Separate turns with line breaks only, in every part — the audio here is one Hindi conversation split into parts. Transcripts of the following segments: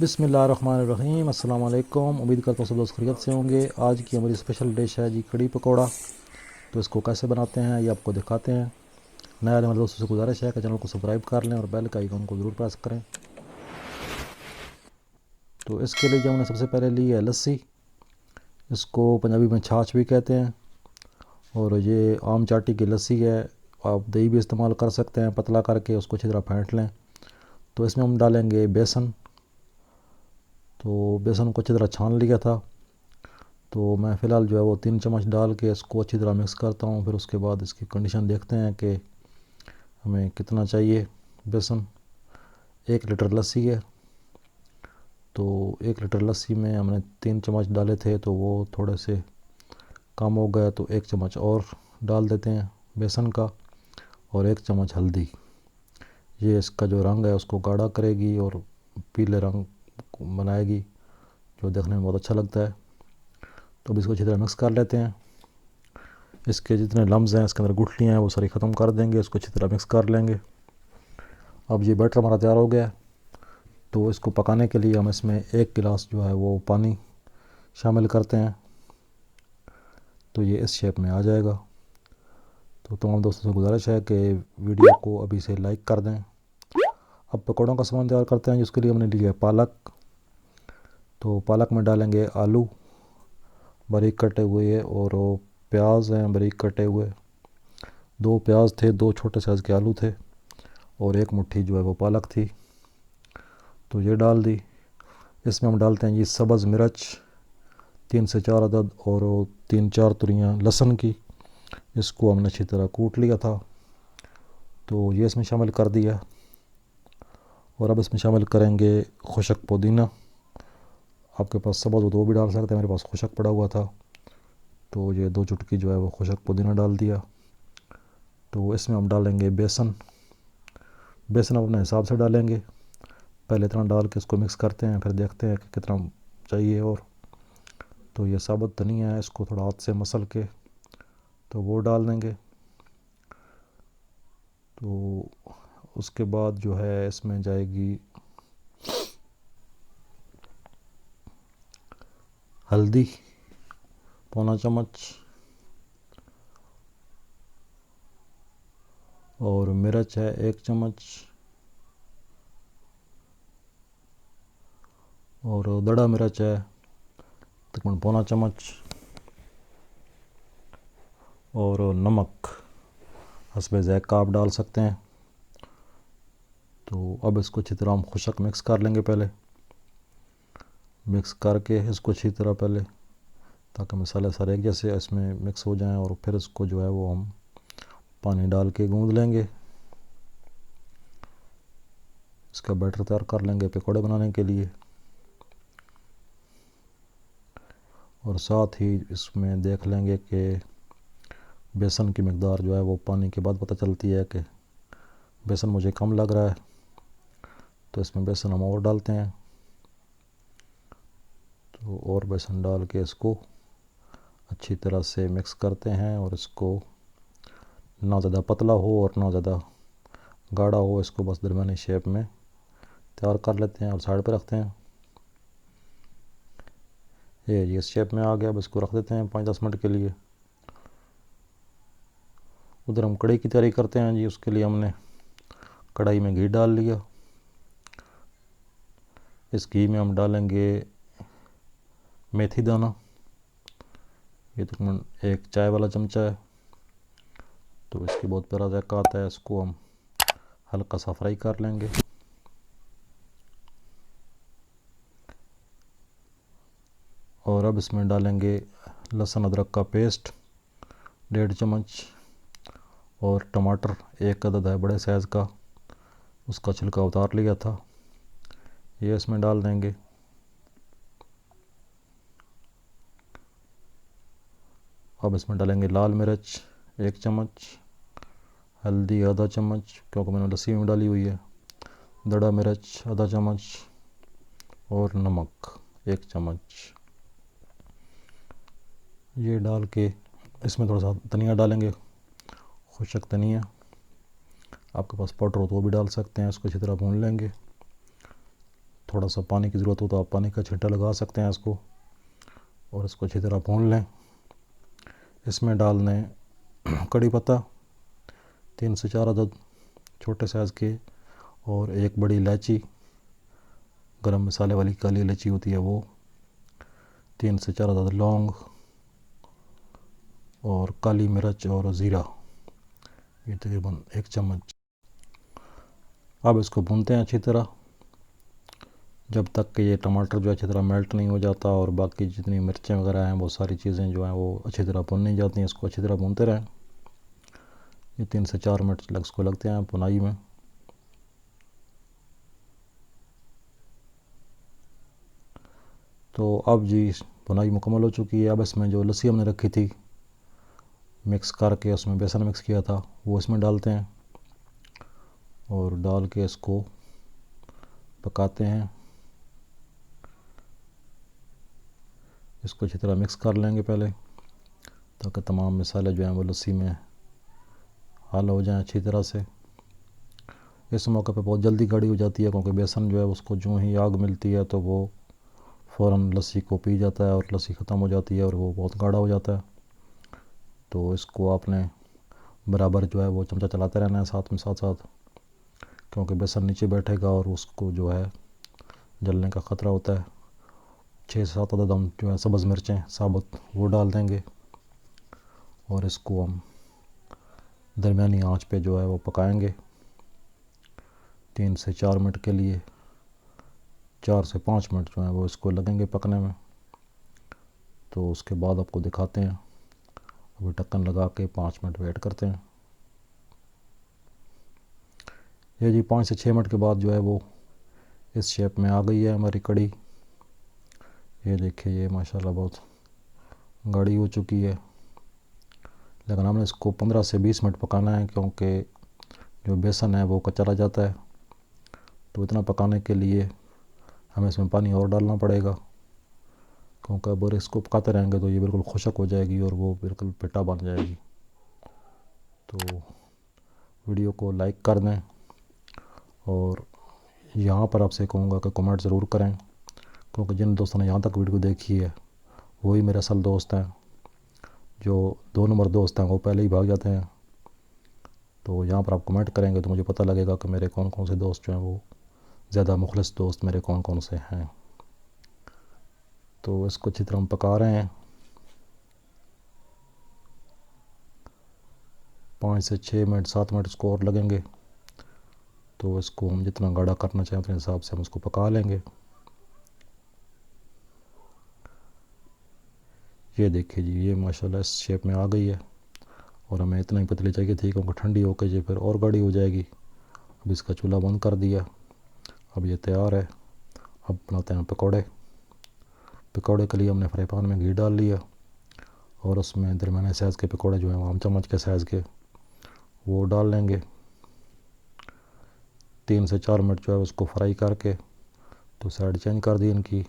बिस्मिल्लाहिर्रहमानिर्रहीम। अस्सलाम वालेकुम। उम्मीद करता हूँ सब दोस्त खैरियत से होंगे। आज की हमारी स्पेशल डिश है जी कड़ी पकौड़ा। तो इसको कैसे बनाते हैं ये आपको दिखाते हैं। नया आने वाले दोस्तों से गुजारिश है कि चैनल को सब्सक्राइब कर लें और बेल का आइकन को ज़रूर प्रेस करें। तो इसके लिए जो हमने सबसे पहले ली है लस्सी, इसको पंजाबी में छाछ भी कहते हैं। और ये आम चाटी की लस्सी है। आप दही भी इस्तेमाल कर सकते हैं, पतला करके उसको अच्छी तरह फेंट लें। तो इसमें हम डालेंगे बेसन। तो बेसन को अच्छी तरह छान लिया था। तो मैं फ़िलहाल जो है वो 3 चम्मच डाल के इसको अच्छी तरह मिक्स करता हूँ। फिर उसके बाद इसकी कंडीशन देखते हैं कि हमें कितना चाहिए बेसन। 1 लीटर लस्सी है, तो 1 लीटर लस्सी में हमने 3 चम्मच डाले थे, तो वो थोड़े से कम हो गया, तो 1 चम्मच और डाल देते हैं बेसन का। और 1 चम्मच हल्दी, ये इसका जो रंग है उसको गाढ़ा करेगी और पीले रंग बनाएगी, जो देखने में बहुत अच्छा लगता है। तो अब इसको अच्छी तरह मिक्स कर लेते हैं। इसके जितने लम्स हैं, इसके अंदर गुठलियाँ हैं, वो सारी ख़त्म कर देंगे। इसको अच्छी तरह मिक्स कर लेंगे। अब ये बैटर हमारा तैयार हो गया है। तो इसको पकाने के लिए हम इसमें 1 गिलास जो है वो पानी शामिल करते हैं, तो ये इस शेप में आ जाएगा। तो तमाम दोस्तों से गुजारिश है कि वीडियो को अभी से लाइक कर दें। अब पकौड़ों का सामान तैयार करते हैं, जिसके लिए हमने लिया है पालक। तो पालक में डालेंगे आलू बारीक कटे हुए, और प्याज हैं बारीक कटे हुए। 2 प्याज थे, 2 छोटे साइज़ के आलू थे, और 1 मुट्ठी जो है वो पालक थी। तो ये डाल दी। इसमें हम डालते हैं ये सब्ज़ मिर्च 3 से 4 अदद, और 3-4 तुरियाँ लहसुन की। इसको हमने अच्छी तरह कूट लिया था, तो ये इसमें शामिल कर दिया। और अब इसमें शामिल करेंगे खुशक पुदीना। आपके पास सब्ज़ हो तो वो भी डाल सकते हैं, मेरे पास खुशक पड़ा हुआ था, तो ये 2 चुटकी जो है वो खुशक पुदीना डाल दिया। तो इसमें हम डालेंगे बेसन। बेसन अपने हिसाब से डालेंगे, पहले इतना डाल के इसको मिक्स करते हैं, फिर देखते हैं कि कितना चाहिए। और तो ये साबुत धनिया है, इसको थोड़ा हाथ से मसल के तो वो डाल देंगे। तो उसके बाद जो है इसमें जाएगी हल्दी 1/4 चम्मच, और मिर्च है 1 चम्मच, और दड़ा मिर्च है तकरीबन 1/4 चम्मच, और नमक हस्बे ज़ायक़ा आप डाल सकते हैं। तो अब इसको अच्छी तरह हम खुशक मिक्स कर लेंगे। पहले मिक्स करके इसको अच्छी तरह पहले, ताकि मसाले सारे एक जैसे इसमें मिक्स हो जाएं, और फिर इसको जो है वो हम पानी डाल के गूंद लेंगे। इसका बैटर तैयार कर लेंगे पकौड़े बनाने के लिए। और साथ ही इसमें देख लेंगे कि बेसन की मकदार जो है वो पानी के बाद पता चलती है कि बेसन मुझे कम लग रहा है, तो इसमें बेसन हम और डालते हैं। तो और बेसन डाल के इसको अच्छी तरह से मिक्स करते हैं, और इसको ना ज़्यादा पतला हो और ना ज़्यादा गाढ़ा हो, इसको बस दरमियानी शेप में तैयार कर लेते हैं और साइड पे रखते हैं। ये इस शेप में आ गया। अब इसको रख देते हैं 5-10 मिनट के लिए। उधर हम कढ़ी की तैयारी करते हैं जी। उसके लिए हमने कढ़ाई में घी डाल लिया। इस घी में हम डालेंगे मेथी दाना, ये तकरीबन 1 चाय वाला चमचा है। तो इसकी बहुत प्यारा जायका आता है। इसको हम हल्का सा फ्राई कर लेंगे। और अब इसमें डालेंगे लहसुन अदरक का पेस्ट 1.5 चम्मच, और टमाटर 1 अदद है बड़े साइज़ का, उसका छिलका उतार लिया था, ये इसमें डाल देंगे। अब इसमें डालेंगे लाल मिर्च 1 चम्मच, हल्दी आधा चम्मच क्योंकि मैंने लस्सी में डाली हुई है, दड़ा मिर्च आधा चम्मच, और नमक 1 चम्मच। ये डाल के इसमें थोड़ा सा धनिया डालेंगे, खुशक धनिया। आपके पास पाउडर हो तो वो भी डाल सकते हैं। इसको अच्छी तरह भून लेंगे। थोड़ा सा पानी की ज़रूरत हो तो आप पानी का छींटा लगा सकते हैं इसको, और इसको अच्छी तरह भून लें। इसमें डाल दें कड़ी पत्ता 3 से 4 अदद छोटे साइज़ के, और एक बड़ी इलायची, गरम मसाले वाली काली इलायची होती है वो, 3 से 4 अदद लौंग, और काली मिर्च और ज़ीरा, ये तकरीबन 1 चम्मच। अब इसको भूनते हैं अच्छी तरह जब तक कि ये टमाटर जो अच्छी तरह मेल्ट नहीं हो जाता, और बाकी जितनी मिर्चें वगैरह हैं वो सारी चीज़ें जो हैं वो अच्छी तरह भुन नहीं जाती हैं। इसको अच्छी तरह भूनते रहें। ये 3 से 4 मिनट इसको लगते हैं भुनाई में। तो अब जी भुनाई मुकम्मल हो चुकी है। अब इसमें जो लस्सी हमने रखी थी मिक्स करके, उसमें बेसन मिक्स किया था, वो इसमें डालते हैं, और डाल के इसको पकाते हैं। इसको अच्छी तरह मिक्स कर लेंगे पहले, ताकि तमाम मसाले जो हैं वो लस्सी में हल हो जाएं अच्छी तरह से। इस मौके पे बहुत जल्दी गाढ़ी हो जाती है, क्योंकि बेसन जो है उसको जो ही आग मिलती है तो वो फ़ौरन लस्सी को पी जाता है, और लस्सी ख़त्म हो जाती है और वो बहुत गाढ़ा हो जाता है। तो इसको आपने बराबर जो है वो चमचा चलाते रहना है साथ में साथ साथ, क्योंकि बेसन नीचे बैठेगा और उसको जो है जलने का ख़तरा होता है। 6 से 7 अदद हम जो है सब्ज़ मिर्चें साबुत वो डाल देंगे, और इसको हम दरमियानी आंच पे जो है वो पकाएंगे 3 से 4 मिनट के लिए। 4 से 5 मिनट जो है वो इसको लगेंगे पकने में। तो उसके बाद आपको दिखाते हैं। अभी ढक्कन लगा के 5 मिनट वेट करते हैं। ये जी 5 से 6 मिनट के बाद जो है वो इस शेप में आ गई है हमारी कड़ी। ये देखिए, ये माशाल्लाह बहुत गाढ़ी हो चुकी है, लेकिन हमने इसको 15 से 20 मिनट पकाना है, क्योंकि जो बेसन है वो कच्चा रह जाता है। तो इतना पकाने के लिए हमें इसमें पानी और डालना पड़ेगा, क्योंकि अगर इसको पकाते रहेंगे तो ये बिल्कुल खुशक हो जाएगी और वो बिल्कुल पिटा बन जाएगी। तो वीडियो को लाइक कर दें, और यहाँ पर आपसे कहूँगा कि कमेंट ज़रूर करें, क्योंकि जिन दोस्तों ने यहाँ तक वीडियो देखी है वही मेरे असल दोस्त हैं। जो 2 नंबर दोस्त हैं वो पहले ही भाग जाते हैं। तो यहाँ पर आप कमेंट करेंगे तो मुझे पता लगेगा कि मेरे कौन कौन से दोस्त जो हैं वो ज़्यादा मुखलिस दोस्त मेरे कौन कौन से हैं। तो इसको अच्छी तरह हम पका रहे हैं। 5 से 6 मिनट 7 मिनट इसको और लगेंगे। तो इसको हम जितना गाढ़ा करना चाहें अपने हिसाब से हम इसको पका लेंगे। ये देखिए जी, ये माशाल्लाह इस शेप में आ गई है, और हमें इतना ही पतली चाहिए थी, क्योंकि ठंडी होकर जी फिर और गाढ़ी हो जाएगी। अब इसका चूल्हा बंद कर दिया। अब ये तैयार है। अब बनाते हैं पकौड़े। पकौड़े के लिए हमने फ्राई पैन में घी डाल लिया, और उसमें दरमियाने साइज़ के पकौड़े जो हैं आम चम्मच के साइज़ के वो डाल लेंगे। 3 से 4 मिनट जो है उसको फ्राई करके तो साइड चेंज कर दी इनकी।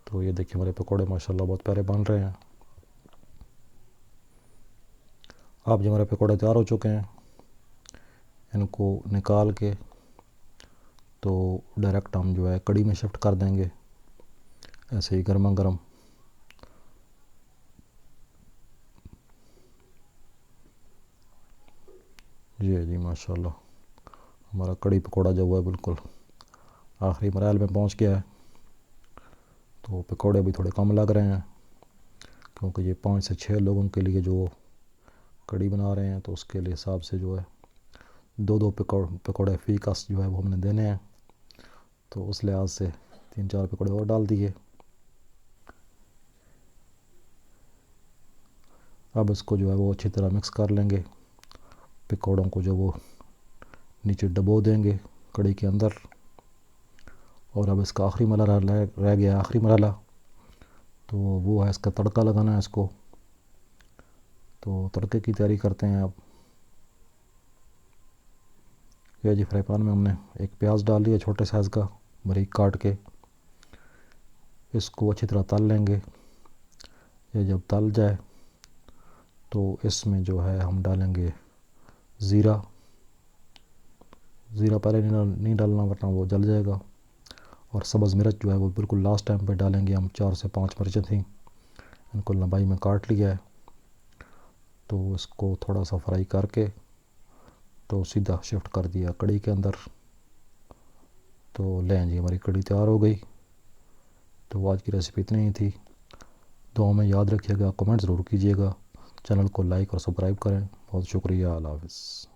तो ये देखिए, हमारे पकौड़े माशाल्लाह बहुत प्यारे बन रहे हैं। अब जो हमारे पकौड़े तैयार हो चुके हैं, इनको निकाल के तो डायरेक्ट हम जो है कड़ी में शिफ्ट कर देंगे, ऐसे ही गर्मा गर्म। जी जी माशाल्लाह, हमारा कड़ी पकौड़ा जो है बिल्कुल आखिरी मराहल में पहुंच गया है। तो पकौड़े भी थोड़े कम लग रहे हैं, क्योंकि ये 5 से 6 लोगों के लिए जो कड़ी बना रहे हैं, तो उसके लिए हिसाब से जो है 2-2 पकौड़े फ़ी कस जो है वो हमने देने हैं। तो उस लिहाज से 3-4 पकौड़े और डाल दिए। अब इसको जो है वो अच्छी तरह मिक्स कर लेंगे। पकौड़ों को जो वो नीचे डबो देंगे कड़ी के अंदर। और अब इसका आखिरी मरहला रह गया, आखिरी मरहला, तो वो है इसका तड़का लगाना है इसको। तो तड़के की तैयारी करते हैं अब। यह जी फ्राई पैन में हमने एक प्याज डाल दिया छोटे साइज़ का, बारीक काट के। इसको अच्छी तरह तल लेंगे। ये जब तल जाए तो इसमें जो है हम डालेंगे ज़ीरा। ज़ीरा पहले नहीं डालना, वरना वो जल जाएगा। और सब्ज़ मिर्च जो है वो बिल्कुल लास्ट टाइम पे डालेंगे हम। 4 से 5 मिर्चें थी, इनको लंबाई में काट लिया है। तो इसको थोड़ा सा फ्राई करके तो सीधा शिफ्ट कर दिया कढ़ी के अंदर। तो लें जी, हमारी कढ़ी तैयार हो गई। तो आज की रेसिपी इतनी ही थी। दुआ में याद रखिएगा, कमेंट ज़रूर कीजिएगा, चैनल को लाइक और सब्सक्राइब करें। बहुत शुक्रिया, अल्लाह हाफ़िज़।